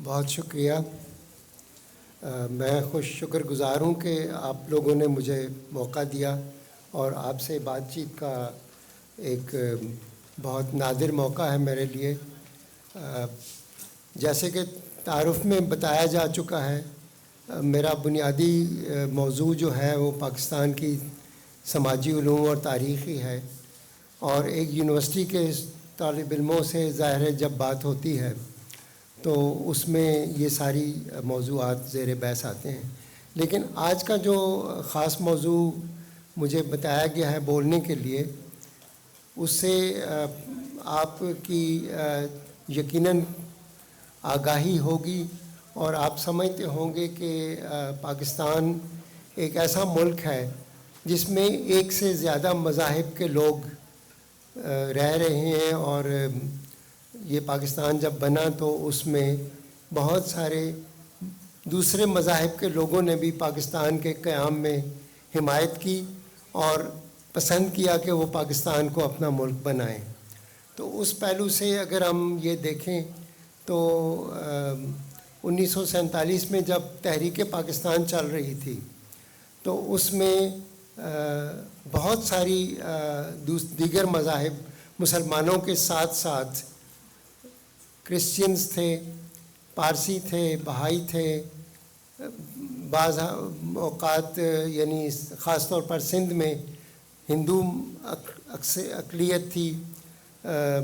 بہت شکریہ۔ میں شکر گزار ہوں کہ آپ لوگوں نے مجھے موقع دیا اور آپ سے بات چیت کا ایک بہت نادر موقع ہے میرے لیے۔ جیسے کہ تعارف میں بتایا جا چکا ہے، میرا بنیادی موضوع جو ہے وہ پاکستان کی سماجی علوم اور تاریخی ہے، اور ایک یونیورسٹی کے طالب علموں سے ظاہر ہے جب بات ہوتی ہے تو اس میں یہ ساری موضوعات زیر بحث آتے ہیں۔ لیکن آج کا جو خاص موضوع مجھے بتایا گیا ہے بولنے کے لیے، اس سے آپ کی یقیناً آگاہی ہوگی اور آپ سمجھتے ہوں گے کہ پاکستان ایک ایسا ملک ہے جس میں ایک سے زیادہ مذاہب کے لوگ رہ رہے ہیں، اور یہ پاکستان جب بنا تو اس میں بہت سارے دوسرے مذاہب کے لوگوں نے بھی پاکستان کے قیام میں حمایت کی اور پسند کیا کہ وہ پاکستان کو اپنا ملک بنائیں۔ تو اس پہلو سے اگر ہم یہ دیکھیں تو 1947 میں جب تحریک پاکستان چل رہی تھی تو اس میں بہت ساری دیگر مذاہب مسلمانوں کے ساتھ ساتھ کرسچنز تھے، پارسی تھے، بہائی تھے، بعض اوقات یعنی خاص طور پر سندھ میں ہندو اقلیت تھی،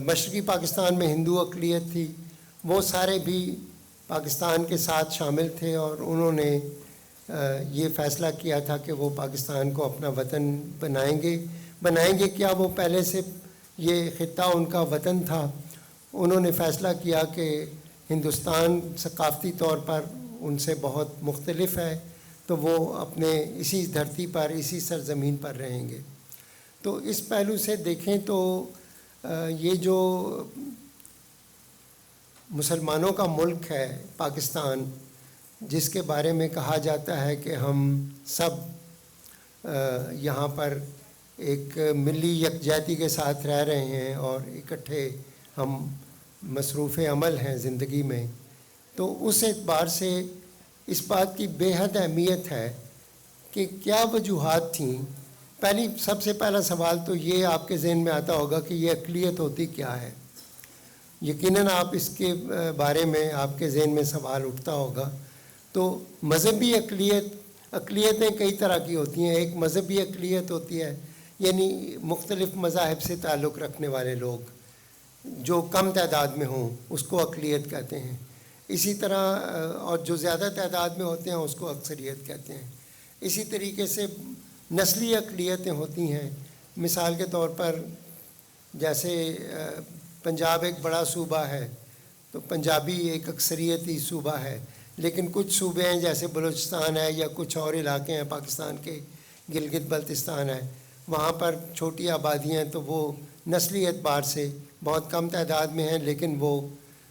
مشرقی پاکستان میں ہندو اقلیت تھی، وہ سارے بھی پاکستان کے ساتھ شامل تھے، اور انہوں نے یہ فیصلہ کیا تھا کہ وہ پاکستان کو اپنا وطن بنائیں گے کیا، وہ پہلے سے یہ خطہ ان کا وطن تھا۔ انہوں نے فیصلہ کیا کہ ہندوستان ثقافتی طور پر ان سے بہت مختلف ہے، تو وہ اپنے اسی دھرتی پر، اسی سرزمین پر رہیں گے۔ تو اس پہلو سے دیکھیں تو یہ جو مسلمانوں کا ملک ہے پاکستان، جس کے بارے میں کہا جاتا ہے کہ ہم سب یہاں پر ایک ملی یکجہتی کے ساتھ رہ رہے ہیں اور اکٹھے ہم مصروف عمل ہیں زندگی میں، تو اس اعتبار سے اس بات کی بے حد اہمیت ہے کہ کیا وجوہات تھیں۔ سب سے پہلا سوال تو یہ آپ کے ذہن میں آتا ہوگا کہ یہ اقلیت ہوتی کیا ہے۔ یقیناً آپ اس کے بارے میں آپ کے ذہن میں سوال اٹھتا ہوگا۔ تو مذہبی اقلیتیں کئی طرح کی ہوتی ہیں۔ ایک مذہبی اقلیت ہوتی ہے، یعنی مختلف مذاہب سے تعلق رکھنے والے لوگ جو کم تعداد میں ہوں، اس کو اقلیت کہتے ہیں۔ اسی طرح اور جو زیادہ تعداد میں ہوتے ہیں اس کو اکثریت کہتے ہیں۔ اسی طریقے سے نسلی اقلیتیں ہوتی ہیں۔ مثال کے طور پر جیسے پنجاب ایک بڑا صوبہ ہے تو پنجابی ایک اکثریتی صوبہ ہے، لیکن کچھ صوبے ہیں جیسے بلوچستان ہے یا کچھ اور علاقے ہیں پاکستان کے، گلگت بلتستان ہے، وہاں پر چھوٹی آبادیاں ہیں تو وہ نسلی اعتبار سے بہت کم تعداد میں ہیں، لیکن وہ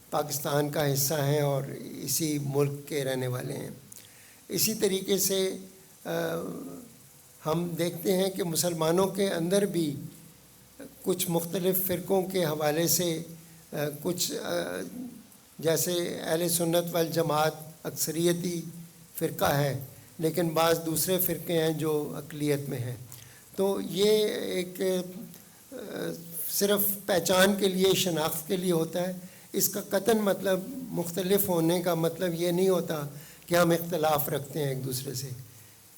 پاکستان کا حصہ ہیں اور اسی ملک کے رہنے والے ہیں۔ اسی طریقے سے ہم دیکھتے ہیں کہ مسلمانوں کے اندر بھی کچھ مختلف فرقوں کے حوالے سے کچھ جیسے اہل سنت والجماعت اکثریتی فرقہ ہے، لیکن بعض دوسرے فرقے ہیں جو اقلیت میں ہیں۔ تو یہ ایک صرف پہچان کے لیے، شناخت کے لیے ہوتا ہے۔ اس کا قطعاً مطلب مختلف ہونے کا مطلب یہ نہیں ہوتا کہ ہم اختلاف رکھتے ہیں ایک دوسرے سے۔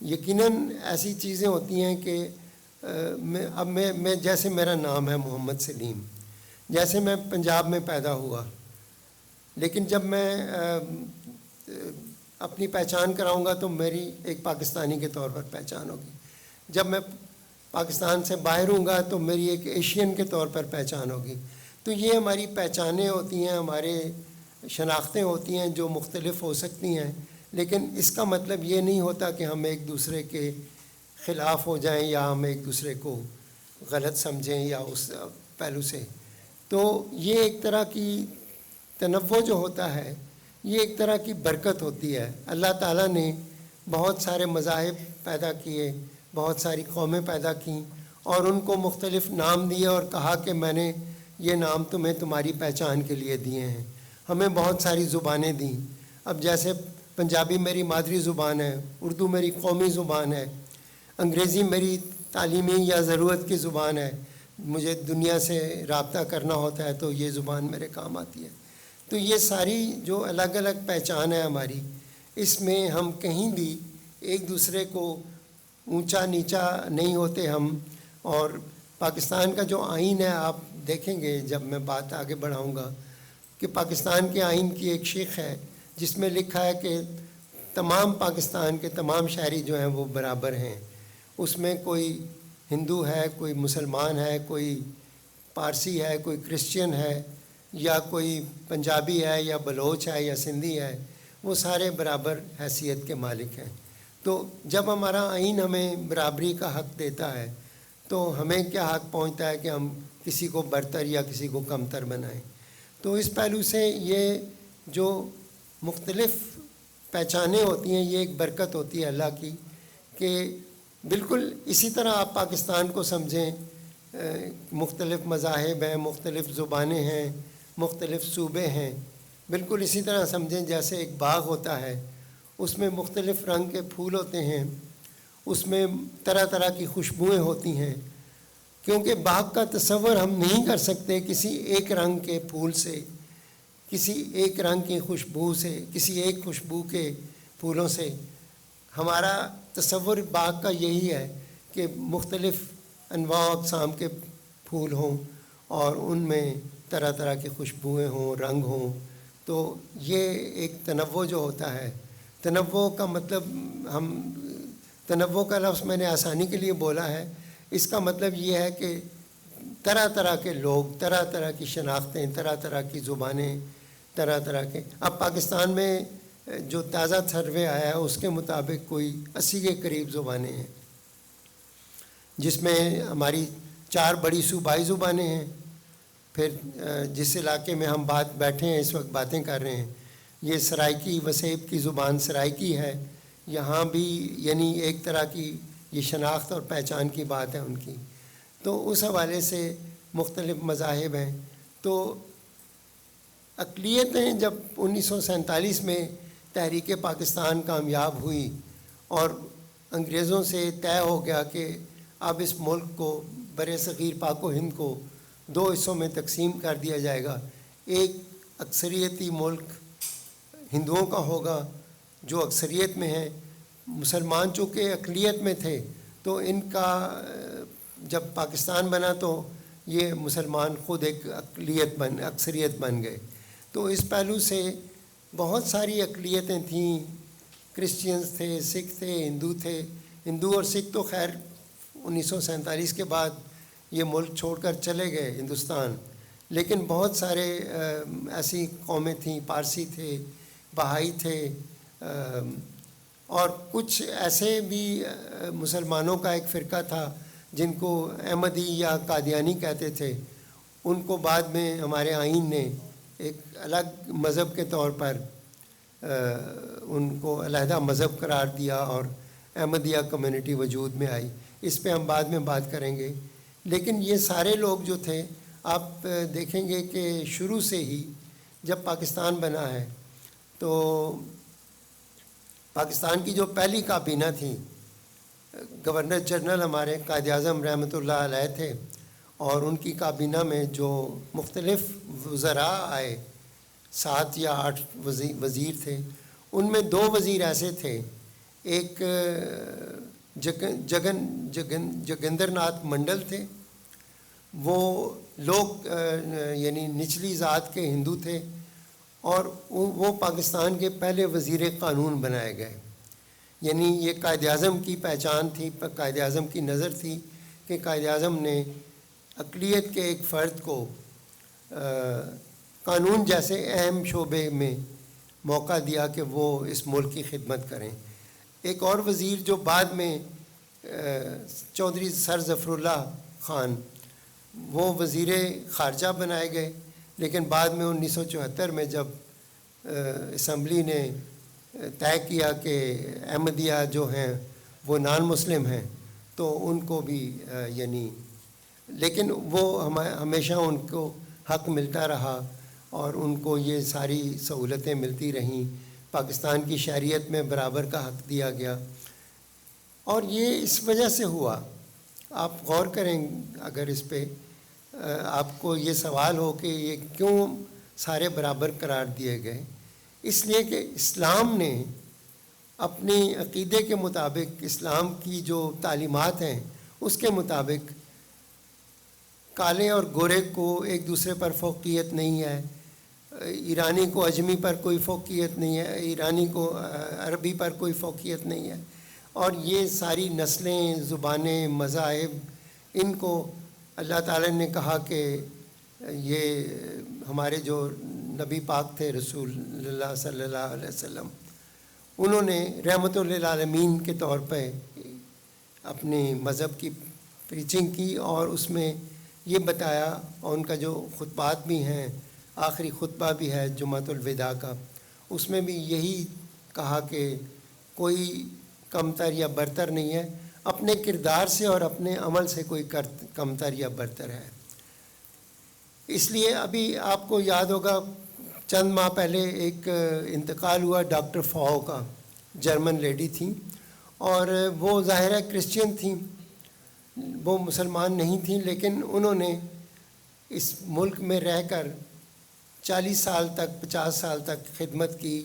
یقیناً ایسی چیزیں ہوتی ہیں کہ اب میں جیسے میرا نام ہے محمد سلیم، جیسے میں پنجاب میں پیدا ہوا، لیکن جب میں اپنی پہچان کراؤں گا تو میری ایک پاکستانی کے طور پر پہچان ہوگی۔ جب میں پاکستان سے باہر ہوں گا تو میری ایک ایشین کے طور پر پہچان ہوگی۔ تو یہ ہماری پہچانیں ہوتی ہیں، ہمارے شناختیں ہوتی ہیں جو مختلف ہو سکتی ہیں، لیکن اس کا مطلب یہ نہیں ہوتا کہ ہم ایک دوسرے کے خلاف ہو جائیں یا ہم ایک دوسرے کو غلط سمجھیں یا اس پہلو سے۔ تو یہ ایک طرح کی تنوع جو ہوتا ہے، یہ ایک طرح کی برکت ہوتی ہے۔ اللہ تعالیٰ نے بہت سارے مذاہب پیدا کیے، بہت ساری قومیں پیدا کیں اور ان کو مختلف نام دیے اور کہا کہ میں نے یہ نام تمہیں تمہاری پہچان کے لیے دیے ہیں۔ ہمیں بہت ساری زبانیں دیں، اب جیسے پنجابی میری مادری زبان ہے، اردو میری قومی زبان ہے، انگریزی میری تعلیمی یا ضرورت کی زبان ہے، مجھے دنیا سے رابطہ کرنا ہوتا ہے تو یہ زبان میرے کام آتی ہے. تو یہ ساری جو الگ الگ پہچان ہے ہماری، اس میں ہم کہیں بھی ایک دوسرے کو اونچا نیچا نہیں ہوتے ہم. اور پاکستان کا جو آئین ہے، آپ دیکھیں گے جب میں بات آگے بڑھاؤں گا، کہ پاکستان کے آئین کی ایک شق ہے جس میں لکھا ہے کہ تمام پاکستان کے تمام شہری جو ہیں وہ برابر ہیں. اس میں کوئی ہندو ہے، کوئی مسلمان ہے، کوئی پارسی ہے، کوئی کرسچین ہے، یا کوئی پنجابی ہے، یا بلوچ ہے، یا سندھی ہے، وہ سارے برابر حیثیت کے مالک ہیں. تو جب ہمارا آئین ہمیں برابری کا حق دیتا ہے تو ہمیں کیا حق پہنچتا ہے کہ ہم کسی کو برتر یا کسی کو کمتر بنائیں. تو اس پہلو سے یہ جو مختلف پہچانیں ہوتی ہیں، یہ ایک برکت ہوتی ہے اللہ کی، کہ بالکل اسی طرح آپ پاکستان کو سمجھیں، مختلف مذاہب ہیں، مختلف زبانیں ہیں، مختلف صوبے ہیں. بالکل اسی طرح سمجھیں جیسے ایک باغ ہوتا ہے، اس میں مختلف رنگ کے پھول ہوتے ہیں، اس میں طرح طرح کی خوشبوئیں ہوتی ہیں. کیونکہ باغ کا تصور ہم نہیں کر سکتے کسی ایک رنگ کے پھول سے، کسی ایک رنگ کی خوشبو سے، کسی ایک خوشبو کے پھولوں سے. ہمارا تصور باغ کا یہی ہے کہ مختلف انواع و اقسام کے پھول ہوں اور ان میں طرح طرح کی خوشبوئیں ہوں، رنگ ہوں. تو یہ ایک تنوع جو ہوتا ہے، تنوع کا مطلب، ہم تنوع کا لفظ میں نے آسانی کے لیے بولا ہے، اس کا مطلب یہ ہے کہ طرح طرح کے لوگ، طرح طرح کی شناختیں، طرح طرح کی زبانیں، طرح طرح کے. اب پاکستان میں جو تازہ سروے آیا ہے اس کے مطابق کوئی 80 کے قریب زبانیں ہیں، جس میں ہماری 4 بڑی صوبائی زبانیں ہیں. پھر جس علاقے میں ہم بیٹھے ہیں اس وقت باتیں کر رہے ہیں، یہ سرائکی وسیب کی زبان سرائکی ہے. یہاں بھی یعنی ایک طرح کی یہ شناخت اور پہچان کی بات ہے ان کی. تو اس حوالے سے مختلف مذاہب ہیں. تو اقلیتیں جب 1947 میں تحریک پاکستان کامیاب ہوئی اور انگریزوں سے طے ہو گیا کہ اب اس ملک کو، بر صغیر پاک و ہند کو 2 حصوں میں تقسیم کر دیا جائے گا. ایک اکثریتی ملک ہندوؤں کا ہوگا جو اکثریت میں ہیں. مسلمان چونکہ اقلیت میں تھے تو ان کا جب پاکستان بنا تو یہ مسلمان خود ایک اکثریت بن گئے. تو اس پہلو سے بہت ساری اقلیتیں تھیں، کرسچینز تھے، سکھ تھے، ہندو تھے. ہندو اور سکھ تو خیر 1947 کے بعد یہ ملک چھوڑ کر چلے گئے ہندوستان، لیکن بہت سارے ایسی قومیں تھیں، پارسی تھے، بہائی تھے، اور کچھ ایسے بھی مسلمانوں کا ایک فرقہ تھا جن کو احمدی یا قادیانی کہتے تھے. ان کو بعد میں ہمارے آئین نے ایک الگ مذہب کے طور پر ان کو علیحدہ مذہب قرار دیا اور احمدیہ کمیونٹی وجود میں آئی. اس پہ ہم بعد میں بات کریں گے. لیکن یہ سارے لوگ جو تھے، آپ دیکھیں گے کہ شروع سے ہی جب پاکستان بنا ہے تو پاکستان کی جو پہلی کابینہ تھی، گورنر جنرل ہمارے قائد اعظم رحمۃ اللہ علیہ تھے، اور ان کی کابینہ میں جو مختلف وزراء آئے، 7 یا 8 وزیر تھے. ان میں 2 وزیر ایسے تھے، ایک جگندر ناتھ منڈل تھے. وہ لوگ یعنی نچلی ذات کے ہندو تھے، اور وہ پاکستان کے پہلے وزیر قانون بنائے گئے. یعنی یہ قائد اعظم کی پہچان تھی، قائد اعظم کی نظر تھی کہ قائد اعظم نے اقلیت کے ایک فرد کو قانون جیسے اہم شعبے میں موقع دیا کہ وہ اس ملک کی خدمت کریں. ایک اور وزیر جو بعد میں چودھری سر ظفر اللہ خان، وہ وزیر خارجہ بنائے گئے. لیکن بعد میں 1974 میں جب اسمبلی نے طے کیا کہ احمدیہ جو ہیں وہ نان مسلم ہیں تو ان کو بھی یعنی، لیکن وہ ہمیشہ ان کو حق ملتا رہا اور ان کو یہ ساری سہولتیں ملتی رہیں. پاکستان کی شہریت میں برابر کا حق دیا گیا، اور یہ اس وجہ سے ہوا. آپ غور کریں اگر اس پہ آپ کو یہ سوال ہو کہ یہ کیوں سارے برابر قرار دیے گئے. اس لیے کہ اسلام نے اپنی عقیدے کے مطابق، اسلام کی جو تعلیمات ہیں اس کے مطابق کالے اور گورے کو ایک دوسرے پر فوقیت نہیں ہے، ایرانی کو اجمی پر کوئی فوقیت نہیں ہے، ایرانی کو عربی پر کوئی فوقیت نہیں ہے. اور یہ ساری نسلیں، زبانیں، مذاہب، ان کو اللہ تعالیٰ نے کہا کہ یہ ہمارے جو نبی پاک تھے رسول اللہ صلی اللہ علیہ وسلم، انہوں نے رحمت للعالمین کے طور پہ اپنی مذہب کی پریچنگ کی، اور اس میں یہ بتایا، اور ان کا جو خطبات بھی ہیں، آخری خطبہ بھی ہے جمعۃ الوداع کا، اس میں بھی یہی کہا کہ کوئی کمتر یا برتر نہیں ہے، اپنے کردار سے اور اپنے عمل سے کوئی کمتر یا برتر ہے. اس لیے ابھی آپ کو یاد ہوگا چند ماہ پہلے ایک انتقال ہوا ڈاکٹر فاؤ کا، جرمن لیڈی تھیں، اور وہ ظاہر ہے کرسچین تھیں، وہ مسلمان نہیں تھیں، لیکن انہوں نے اس ملک میں رہ کر 40 سال تک، 50 سال تک خدمت کی،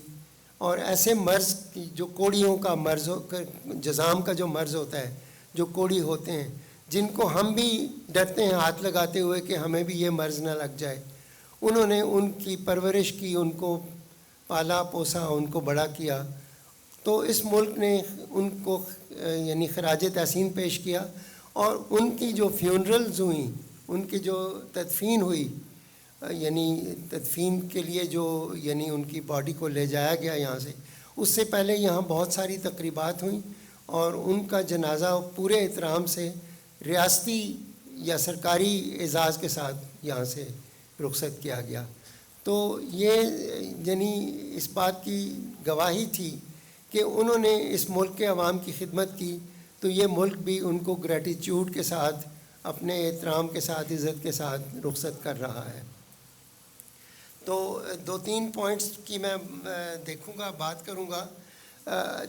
اور ایسے مرض کی جو کوڑیوں کا مرض، جذام کا جو مرض ہوتا ہے، جو کوڑی ہوتے ہیں، جن کو ہم بھی ڈرتے ہیں ہاتھ لگاتے ہوئے کہ ہمیں بھی یہ مرض نہ لگ جائے، انہوں نے ان کی پرورش کی، ان کو پالا پوسا، ان کو بڑا کیا. تو اس ملک نے ان کو یعنی خراج تحسین پیش کیا، اور ان کی جو فیونرلز ہوئیں، ان کی جو تدفین ہوئی، یعنی تدفین کے لیے جو یعنی ان کی باڈی کو لے جایا گیا یہاں سے، اس سے پہلے یہاں بہت ساری تقریبات ہوئیں، اور ان کا جنازہ پورے احترام سے ریاستی یا سرکاری اعزاز کے ساتھ یہاں سے رخصت کیا گیا. تو یہ یعنی اس بات کی گواہی تھی کہ انہوں نے اس ملک کے عوام کی خدمت کی، تو یہ ملک بھی ان کو گریٹیچیوڈ کے ساتھ، اپنے احترام کے ساتھ، عزت کے ساتھ رخصت کر رہا ہے. تو 2-3 پوائنٹس کی میں دیکھوں گا، بات کروں گا.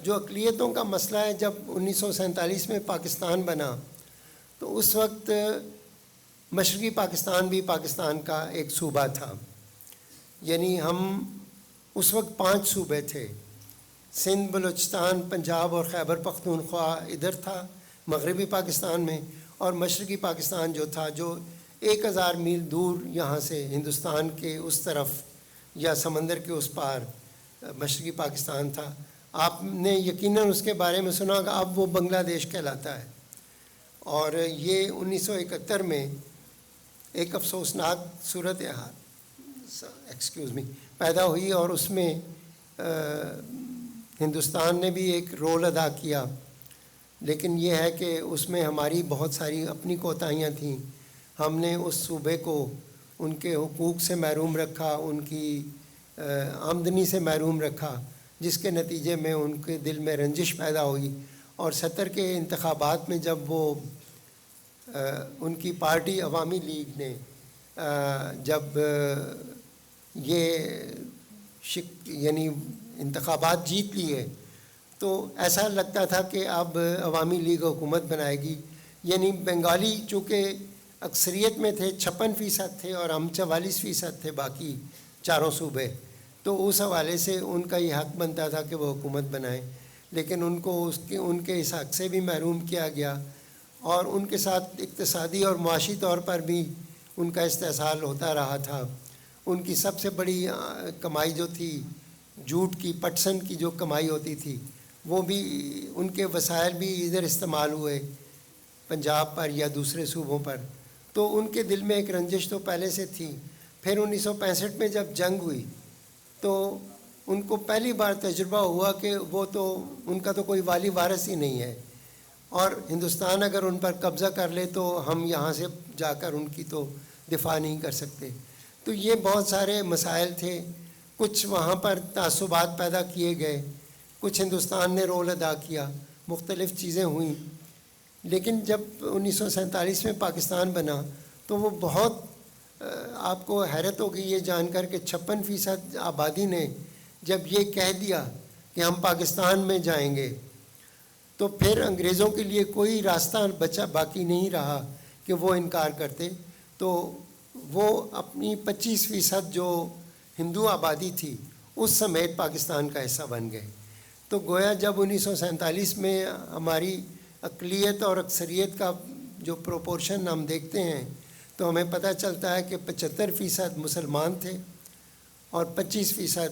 جو اقلیتوں کا مسئلہ ہے، جب 1947 میں پاکستان بنا تو اس وقت مشرقی پاکستان بھی پاکستان کا ایک صوبہ تھا. یعنی ہم اس وقت 5 صوبے تھے، سندھ، بلوچستان، پنجاب اور خیبر پختونخوا ادھر تھا مغربی پاکستان میں، اور مشرقی پاکستان جو تھا، جو 1000 میل دور یہاں سے ہندوستان کے اس طرف یا سمندر کے اس پار مشرقی پاکستان تھا. آپ نے یقیناً اس کے بارے میں سنا کہ اب وہ بنگلہ دیش کہلاتا ہے. اور یہ 1971 میں ایک افسوسناک صورتحال پیدا ہوئی، اور اس میں ہندوستان نے بھی ایک رول ادا کیا، لیکن یہ ہے کہ اس میں ہماری بہت ساری اپنی کوتاہیاں تھیں. ہم نے اس صوبے کو ان کے حقوق سے محروم رکھا، ان کی آمدنی سے محروم رکھا، جس کے نتیجے میں ان کے دل میں رنجش پیدا ہوئی. اور 70 کے انتخابات میں جب وہ ان کی پارٹی عوامی لیگ نے جب یہ یعنی انتخابات جیت لیے، تو ایسا لگتا تھا کہ اب عوامی لیگ حکومت بنائے گی. یعنی بنگالی چونکہ اکثریت میں تھے، 56% تھے، اور ہم 44% تھے باقی چاروں صوبے، تو اس حوالے سے ان کا یہ حق بنتا تھا کہ وہ حکومت بنائیں، لیکن ان کو ان کے اس حق سے بھی محروم کیا گیا، اور ان کے ساتھ اقتصادی اور معاشی طور پر بھی ان کا استحصال ہوتا رہا تھا. ان کی سب سے بڑی کمائی جو تھی، جوٹ کی، پٹسن کی جو کمائی ہوتی تھی، وہ بھی ان کے وسائل بھی ادھر استعمال ہوئے پنجاب پر یا دوسرے صوبوں پر. تو ان کے دل میں ایک رنجش تو پہلے سے تھی. پھر 1965 میں جب جنگ ہوئی تو ان کو پہلی بار تجربہ ہوا کہ وہ تو ان کا تو کوئی والی وارث ہی نہیں ہے، اور ہندوستان اگر ان پر قبضہ کر لے تو ہم یہاں سے جا کر ان کی تو دفاع نہیں کر سکتے. تو یہ بہت سارے مسائل تھے. کچھ وہاں پر تعصبات پیدا کیے گئے، کچھ ہندوستان نے رول ادا کیا، مختلف چیزیں ہوئیں. لیکن جب 1947 میں پاکستان بنا تو وہ بہت آپ کو حیرت ہوگی یہ جان کر کہ 56% آبادی نے جب یہ کہہ دیا کہ ہم پاکستان میں جائیں گے تو پھر انگریزوں کے لیے کوئی راستہ باقی نہیں رہا کہ وہ انکار کرتے. تو وہ اپنی 25% جو ہندو آبادی تھی اس سمیت پاکستان کا حصہ بن گئے. تو گویا جب 1947 میں ہماری اقلیت اور اکثریت کا جو پروپورشن ہم دیکھتے ہیں تو ہمیں پتہ چلتا ہے کہ 75% مسلمان تھے اور 25%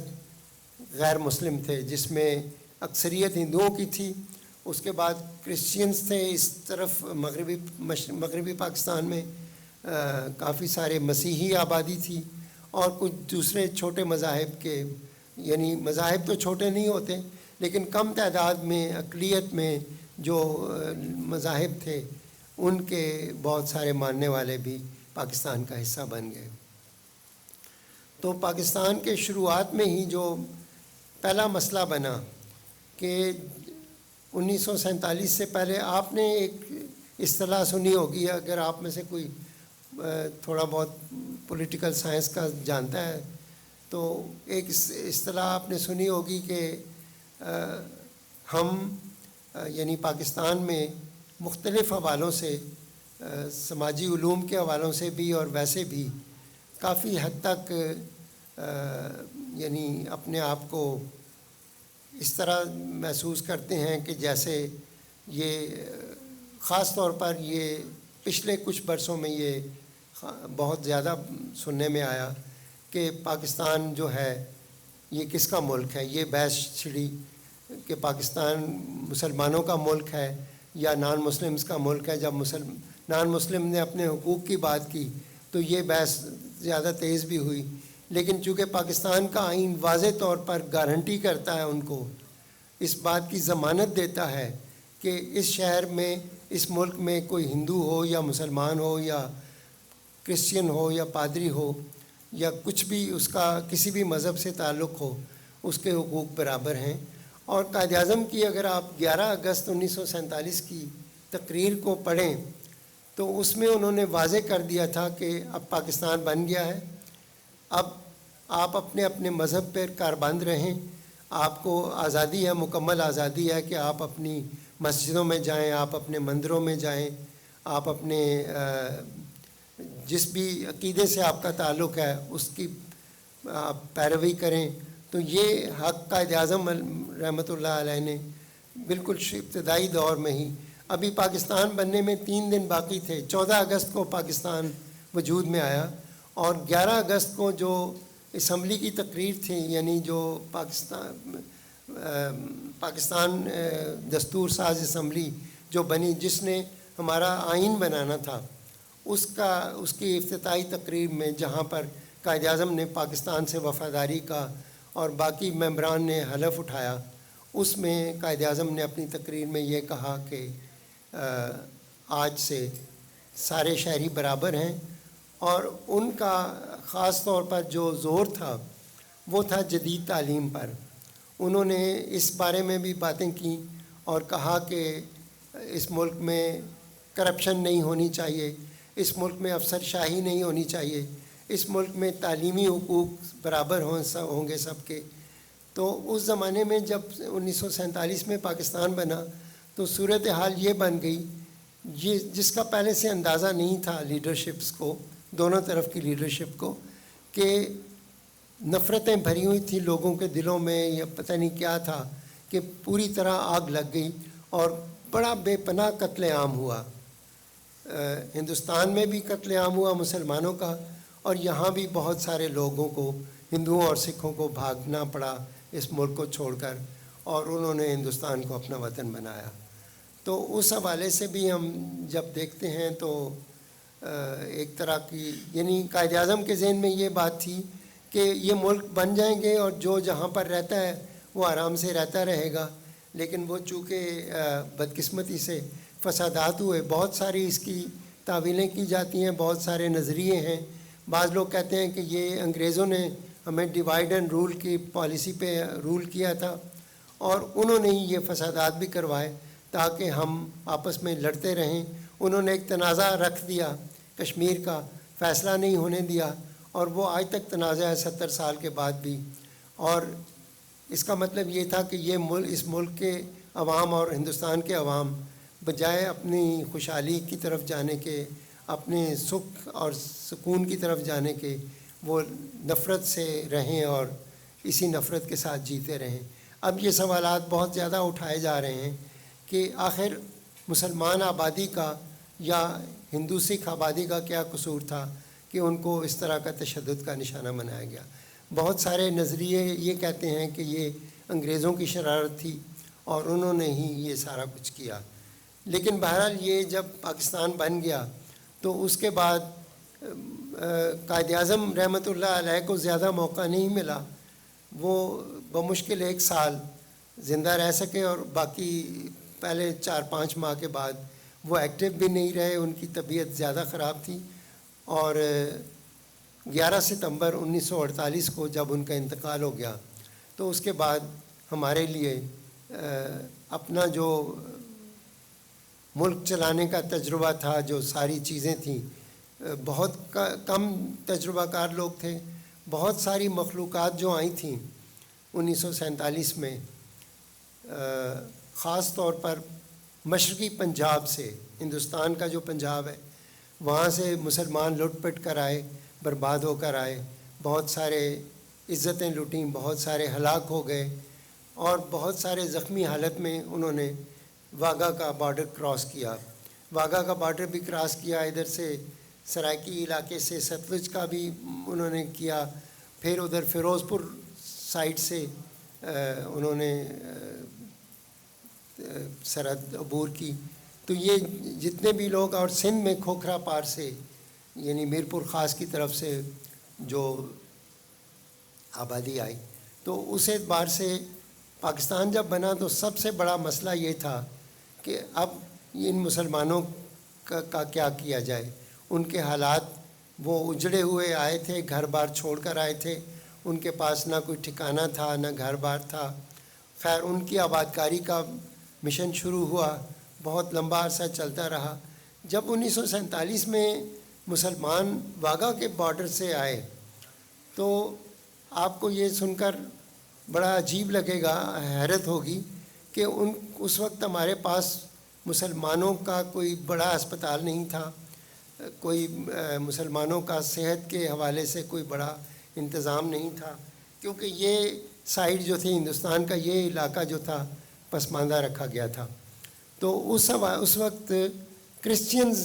غیر مسلم تھے، جس میں اکثریت ہندوؤں کی تھی. اس کے بعد کرسچینز تھے اس طرف مغربی پاکستان میں، کافی سارے مسیحی آبادی تھی، اور کچھ دوسرے چھوٹے مذاہب کے، یعنی مذاہب تو چھوٹے نہیں ہوتے لیکن کم تعداد میں اقلیت میں جو مذاہب تھے ان کے بہت سارے ماننے والے بھی پاکستان کا حصہ بن گئے. تو پاکستان کے شروعات میں ہی جو پہلا مسئلہ بنا کہ 1947 سے پہلے آپ نے ایک اصطلاح سنی ہوگی، اگر آپ میں سے کوئی تھوڑا بہت پولیٹیکل سائنس کا جانتا ہے تو ایک اصطلاح آپ نے سنی ہوگی کہ ہم یعنی پاکستان میں مختلف حوالوں سے، سماجی علوم کے حوالوں سے بھی اور ویسے بھی کافی حد تک یعنی اپنے آپ کو اس طرح محسوس کرتے ہیں کہ جیسے یہ خاص طور پر یہ پچھلے کچھ برسوں میں یہ بہت زیادہ سننے میں آیا کہ پاکستان جو ہے یہ کس کا ملک ہے. یہ بحث چھڑی کہ پاکستان مسلمانوں کا ملک ہے یا نان مسلمز کا ملک ہے. جب نان مسلم نے اپنے حقوق کی بات کی تو یہ بحث زیادہ تیز بھی ہوئی، لیکن چونکہ پاکستان کا آئین واضح طور پر گارنٹی کرتا ہے، ان کو اس بات کی ضمانت دیتا ہے کہ اس شہر میں، اس ملک میں کوئی ہندو ہو یا مسلمان ہو یا کرسچین ہو یا پادری ہو یا کچھ بھی اس کا کسی بھی مذہب سے تعلق ہو، اس کے حقوق برابر ہیں. اور قائد اعظم کی اگر آپ 11 اگست 1947 کی تقریر کو پڑھیں تو اس میں انہوں نے واضح کر دیا تھا کہ اب پاکستان بن گیا ہے، اب آپ اپنے اپنے مذہب پر کاربند رہیں، آپ کو آزادی ہے، مکمل آزادی ہے کہ آپ اپنی مسجدوں میں جائیں، آپ اپنے مندروں میں جائیں، آپ اپنے جس بھی عقیدے سے آپ کا تعلق ہے اس کی آپ پیروی کریں. تو یہ حق قائد اعظم رحمۃ اللہ علیہ نے بالکل ابتدائی دور میں ہی، ابھی پاکستان بننے میں 3 دن باقی تھے، 14 اگست کو پاکستان وجود میں آیا، اور 11 اگست کو جو اسمبلی کی تقریر تھی، یعنی جو پاکستان دستور ساز اسمبلی جو بنی، جس نے ہمارا آئین بنانا تھا، اس کی افتتاحی تقریر میں جہاں پر قائد اعظم نے پاکستان سے وفاداری کا اور باقی ممبران نے حلف اٹھایا، اس میں قائد اعظم نے اپنی تقریر میں یہ کہا کہ آج سے سارے شہری برابر ہیں. اور ان کا خاص طور پر جو زور تھا وہ تھا جدید تعلیم پر. انہوں نے اس بارے میں بھی باتیں کیں اور کہا کہ اس ملک میں کرپشن نہیں ہونی چاہیے، اس ملک میں افسر شاہی نہیں ہونی چاہیے، اس ملک میں تعلیمی حقوق برابر ہوں گے سب کے. تو اس زمانے میں جب 1947 میں پاکستان بنا تو صورتحال یہ بن گئی، یہ جس کا پہلے سے اندازہ نہیں تھا لیڈرشپس کو، دونوں طرف کی لیڈرشپ کو، کہ نفرتیں بھری ہوئی تھیں لوگوں کے دلوں میں، یا پتہ نہیں کیا تھا، کہ پوری طرح آگ لگ گئی اور بڑا بے پناہ قتل عام ہوا. ہندوستان میں بھی قتل عام ہوا مسلمانوں کا، اور یہاں بھی بہت سارے لوگوں کو، ہندوؤں اور سکھوں کو بھاگنا پڑا اس ملک کو چھوڑ کر، اور انہوں نے ہندوستان کو اپنا وطن بنایا. تو اس حوالے سے بھی ہم جب دیکھتے ہیں تو ایک طرح کی، یعنی قائد اعظم کے ذہن میں یہ بات تھی کہ یہ ملک بن جائیں گے اور جو جہاں پر رہتا ہے وہ آرام سے رہتا رہے گا. لیکن وہ چونکہ بدقسمتی سے فسادات ہوئے، بہت ساری اس کی تعویلیں کی جاتی ہیں، بہت سارے نظریے ہیں. بعض لوگ کہتے ہیں کہ یہ انگریزوں نے ہمیں ڈیوائڈ اینڈ رول کی پالیسی پہ رول کیا تھا، اور انہوں نے ہی یہ فسادات بھی کروائے تاکہ ہم آپس میں لڑتے رہیں. انہوں نے ایک تنازع رکھ دیا کشمیر کا، فیصلہ نہیں ہونے دیا، اور وہ آج تک تنازع ہے 70 سال کے بعد بھی. اور اس کا مطلب یہ تھا کہ اس ملک کے عوام اور ہندوستان کے عوام بجائے اپنی خوشحالی کی طرف جانے کے، اپنے سکھ اور سکون کی طرف جانے کے، وہ نفرت سے رہیں اور اسی نفرت کے ساتھ جیتے رہیں۔ اب یہ سوالات بہت زیادہ اٹھائے جا رہے ہیں کہ آخر مسلمان آبادی کا یا ہندو سکھ آبادی کا کیا قصور تھا کہ ان کو اس طرح کا تشدد کا نشانہ بنایا گیا۔ بہت سارے نظریے یہ کہتے ہیں کہ یہ انگریزوں کی شرارت تھی اور انہوں نے ہی یہ سارا کچھ کیا، لیکن بہرحال یہ جب پاکستان بن گیا تو اس کے بعد قائد اعظم رحمۃ اللہ علیہ کو زیادہ موقع نہیں ملا۔ وہ بمشکل 1 سال زندہ رہ سکے اور باقی پہلے 4-5 ماہ کے بعد وہ ایکٹیو بھی نہیں رہے، ان کی طبیعت زیادہ خراب تھی، اور 11 ستمبر 1948 کو جب ان کا انتقال ہو گیا تو اس کے بعد ہمارے لیے اپنا جو ملک چلانے کا تجربہ تھا، جو ساری چیزیں تھیں، بہت کم تجربہ کار لوگ تھے۔ بہت ساری مخلوقات جو آئی تھیں 1947 میں، خاص طور پر مشرقی پنجاب سے، ہندوستان کا جو پنجاب ہے وہاں سے مسلمان لٹ پٹ کر آئے، برباد ہو کر آئے، بہت سارے عزتیں لوٹیں، بہت سارے ہلاک ہو گئے، اور بہت سارے زخمی حالت میں انہوں نے واگا کا بارڈر کراس کیا۔ واگا کا بارڈر بھی کراس کیا، ادھر سے سرائکی علاقے سے ستلج کا بھی انہوں نے کیا، پھر ادھر فیروز پور سائڈ سے انہوں نے سرحد عبور کی۔ تو یہ جتنے بھی لوگ، اور سندھ میں کھوکھرا پار سے یعنی میرپور خاص کی طرف سے جو آبادی آئی، تو اس اعتبار سے پاکستان جب بنا تو سب سے بڑا مسئلہ یہ تھا کہ اب ان مسلمانوں کا کیا کیا جائے۔ ان کے حالات، وہ اجڑے ہوئے آئے تھے، گھر بار چھوڑ کر آئے تھے، ان کے پاس نہ کوئی ٹھکانہ تھا نہ گھر بار تھا۔ خیر، ان کی آبادکاری کا مشن شروع ہوا، بہت لمبا عرصہ چلتا رہا۔ جب 1947 میں مسلمان واگا کے بارڈر سے آئے تو آپ کو یہ سن کر بڑا عجیب لگے گا، حیرت ہوگی کہ اس وقت ہمارے پاس مسلمانوں کا کوئی بڑا اسپتال نہیں تھا، کوئی مسلمانوں کا صحت کے حوالے سے کوئی بڑا انتظام نہیں تھا، کیونکہ یہ سائڈ جو تھی ہندوستان کا، یہ علاقہ جو تھا پسماندہ رکھا گیا تھا۔ تو اس وقت کرسچینز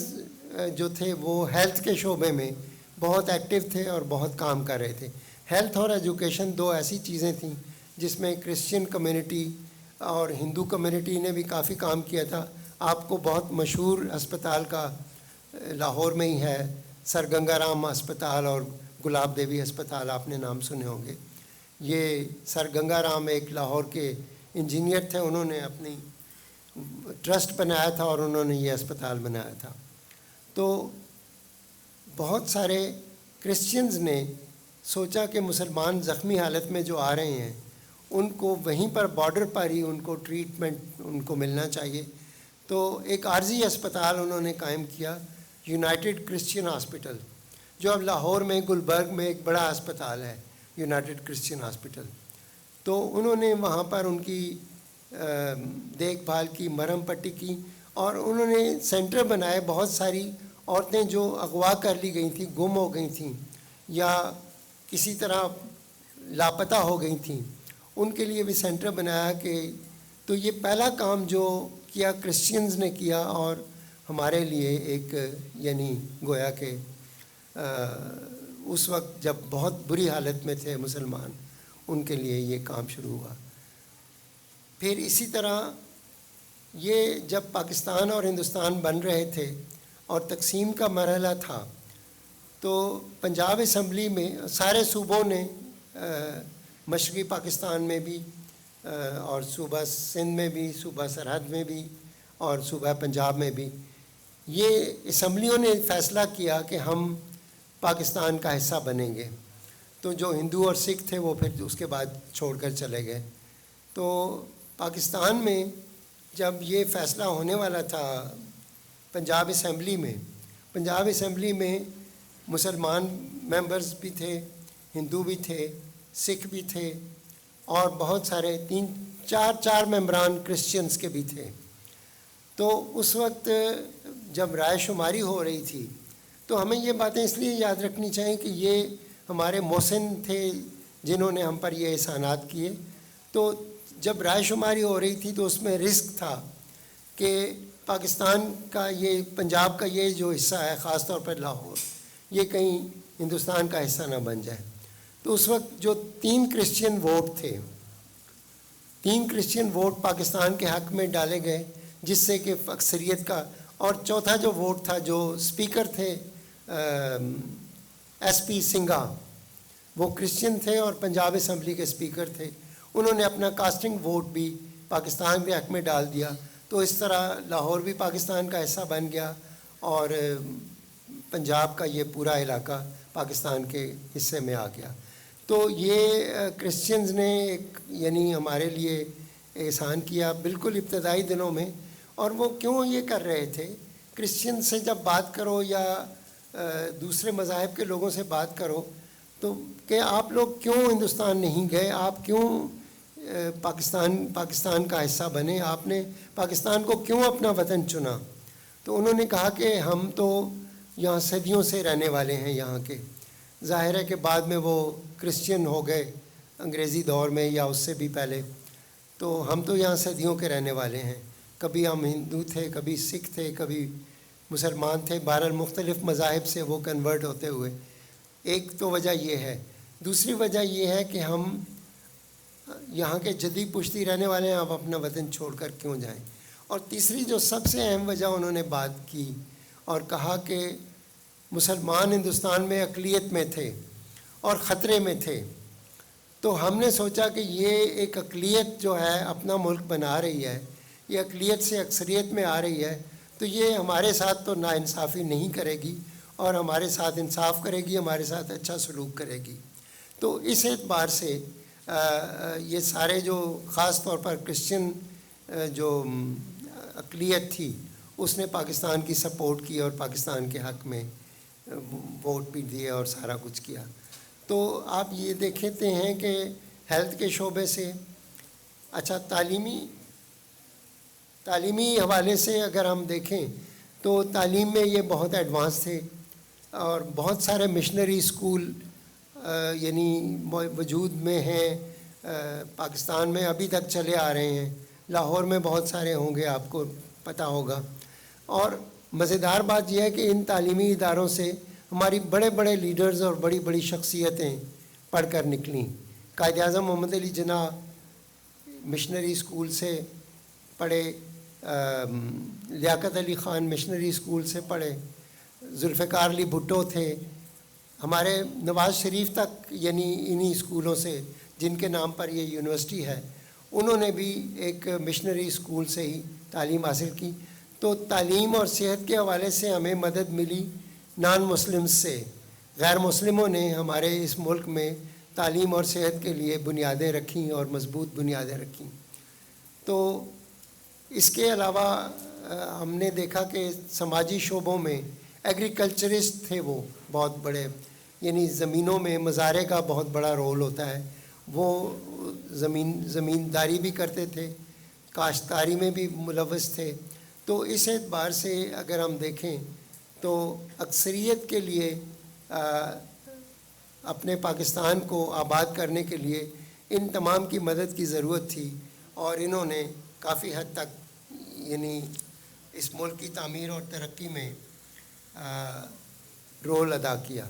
جو تھے وہ ہیلتھ کے شعبے میں بہت ایکٹیو تھے اور بہت کام کر رہے تھے۔ ہیلتھ اور ایجوکیشن 2 ایسی چیزیں تھیں جس میں کرسچین کمیونٹی اور ہندو کمیونٹی نے بھی کافی کام کیا تھا۔ آپ کو بہت مشہور اسپتال کا لاہور میں ہی ہے، سر گنگا رام اسپتال اور گلاب دیوی اسپتال، آپ نے نام سنے ہوں گے۔ یہ سر گنگا رام ایک لاہور کے انجینئر تھے، انہوں نے اپنی ٹرسٹ بنایا تھا اور انہوں نے یہ اسپتال بنایا تھا۔ تو بہت سارے کرسچنز نے سوچا کہ مسلمان زخمی حالت میں جو آ رہے ہیں ان کو وہیں پر بارڈر پر ہی ان کو ٹریٹمنٹ ان کو ملنا چاہیے۔ تو ایک عارضی اسپتال انہوں نے قائم کیا، یونائٹڈ کرسچین ہاسپٹل، جو اب لاہور میں گلبرگ میں ایک بڑا اسپتال ہے، یونائٹڈ کرسچین ہاسپٹل۔ تو انہوں نے وہاں پر ان کی دیکھ بھال کی، مرہم پٹی کی، اور انہوں نے سینٹر بنائے۔ بہت ساری عورتیں جو اغوا کر لی گئی تھیں، گم ہو گئی تھیں یا کسی طرح لاپتہ ہو گئی تھیں، ان کے لیے بھی سینٹر بنایا۔ کہ تو یہ پہلا کام جو کیا کرسچینز نے کیا، اور ہمارے لیے ایک یعنی گویا کہ اس وقت جب بہت بری حالت میں تھے مسلمان، ان کے لیے یہ کام شروع ہوا۔ پھر اسی طرح یہ جب پاکستان اور ہندوستان بن رہے تھے اور تقسیم کا مرحلہ تھا، تو پنجاب اسمبلی میں سارے صوبوں نے، مشرقی پاکستان میں بھی اور صوبہ سندھ میں بھی، صوبہ سرحد میں بھی اور صوبہ پنجاب میں بھی، یہ اسمبلیوں نے فیصلہ کیا کہ ہم پاکستان کا حصہ بنیں گے۔ تو جو ہندو اور سکھ تھے وہ پھر اس کے بعد چھوڑ کر چلے گئے۔ تو پاکستان میں جب یہ فیصلہ ہونے والا تھا پنجاب اسمبلی میں مسلمان ممبرز بھی تھے، ہندو بھی تھے، سکھ بھی تھے، اور بہت سارے 4 ممبران کرسچنز کے بھی تھے. تو اس وقت جب رائے شماری ہو رہی تھی تو ہمیں یہ باتیں اس لیے یاد رکھنی چاہیے کہ یہ ہمارے محسن تھے جنہوں نے ہم پر یہ احسانات کیے. تو جب رائے شماری ہو رہی تھی تو اس میں رسک تھا کہ پاکستان کا یہ پنجاب کا یہ جو حصہ ہے، خاص طور پر لاہور، یہ کہیں ہندوستان کا حصہ نہ بن جائے. تو اس وقت جو 3 کرسچین ووٹ تھے، 3 کرسچین ووٹ پاکستان کے حق میں ڈالے گئے، جس سے کہ اکثریت کا، اور چوتھا جو ووٹ تھا، جو اسپیکر تھے ایس پی سنگھا، وہ کرسچین تھے اور پنجاب اسمبلی کے اسپیکر تھے. انہوں نے اپنا کاسٹنگ ووٹ بھی پاکستان کے حق میں ڈال دیا. تو اس طرح لاہور بھی پاکستان کا حصہ بن گیا اور پنجاب کا یہ پورا علاقہ پاکستان کے حصے میں آ گیا. تو یہ کرسچنز نے ایک یعنی ہمارے لیے احسان کیا بالکل ابتدائی دنوں میں. اور وہ کیوں یہ کر رہے تھے؟ کرسچن سے جب بات کرو یا دوسرے مذاہب کے لوگوں سے بات کرو تو کہ آپ لوگ کیوں ہندوستان نہیں گئے، آپ کیوں پاکستان کا حصہ بنے، آپ نے پاکستان کو کیوں اپنا وطن چنا؟ تو انہوں نے کہا کہ ہم تو یہاں صدیوں سے رہنے والے ہیں یہاں کے. ظاہر ہے کہ بعد میں وہ کرسچین ہو گئے انگریزی دور میں یا اس سے بھی پہلے. تو ہم تو یہاں صدیوں کے رہنے والے ہیں. کبھی ہم ہندو تھے، کبھی سکھ تھے، کبھی مسلمان تھے، بہرحال مختلف مذاہب سے وہ کنورٹ ہوتے ہوئے. ایک تو وجہ یہ ہے. دوسری وجہ یہ ہے کہ ہم یہاں کے جدی پشتی رہنے والے ہیں، آپ اپنا وطن چھوڑ کر کیوں جائیں؟ اور تیسری جو سب سے اہم وجہ انہوں نے بات کی اور کہا کہ مسلمان ہندوستان میں اقلیت میں تھے اور خطرے میں تھے. تو ہم نے سوچا کہ یہ ایک اقلیت جو ہے اپنا ملک بنا رہی ہے، یہ اقلیت سے اکثریت میں آ رہی ہے، تو یہ ہمارے ساتھ تو ناانصافی نہیں کرے گی اور ہمارے ساتھ انصاف کرے گی، ہمارے ساتھ اچھا سلوک کرے گی. تو اس اعتبار سے یہ سارے جو خاص طور پر کرسچن جو اقلیت تھی اس نے پاکستان کی سپورٹ کی اور پاکستان کے حق میں ووٹ بھی دیے اور سارا کچھ کیا. تو آپ یہ دیکھتے ہیں کہ ہیلتھ کے شعبے سے، اچھا تعلیمی حوالے سے اگر ہم دیکھیں تو تعلیم میں یہ بہت ایڈوانس تھے اور بہت سارے مشنری اسکول یعنی وجود میں ہیں پاکستان میں، ابھی تک چلے آ رہے ہیں. لاہور میں بہت سارے ہوں گے، آپ کو پتہ ہوگا. اور مزیدار بات یہ ہے کہ ان تعلیمی اداروں سے ہماری بڑے بڑے لیڈرز اور بڑی بڑی شخصیتیں پڑھ کر نکلیں. قائد اعظم محمد علی جناح مشنری اسکول سے پڑھے، لیاقت علی خان مشنری اسکول سے پڑھے، ذوالفقار علی بھٹو تھے، ہمارے نواز شریف تک یعنی انہی اسکولوں سے جن کے نام پر یہ یونیورسٹی ہے، انہوں نے بھی ایک مشنری اسکول سے ہی تعلیم حاصل کی. تو تعلیم اور صحت کے حوالے سے ہمیں مدد ملی نان مسلمز سے. غیر مسلموں نے ہمارے اس ملک میں تعلیم اور صحت کے لیے بنیادیں رکھیں اور مضبوط بنیادیں رکھیں. تو اس کے علاوہ ہم نے دیکھا کہ سماجی شعبوں میں ایگریکلچرسٹ تھے وہ بہت بڑے، یعنی زمینوں میں مزارع کا بہت بڑا رول ہوتا ہے. وہ زمینداری بھی کرتے تھے، کاشتکاری میں بھی ملوث تھے. تو اس اعتبار سے اگر ہم دیکھیں تو اکثریت کے لیے اپنے پاکستان کو آباد کرنے کے لیے ان تمام کی مدد کی ضرورت تھی اور انہوں نے کافی حد تک یعنی اس ملک کی تعمیر اور ترقی میں رول ادا کیا.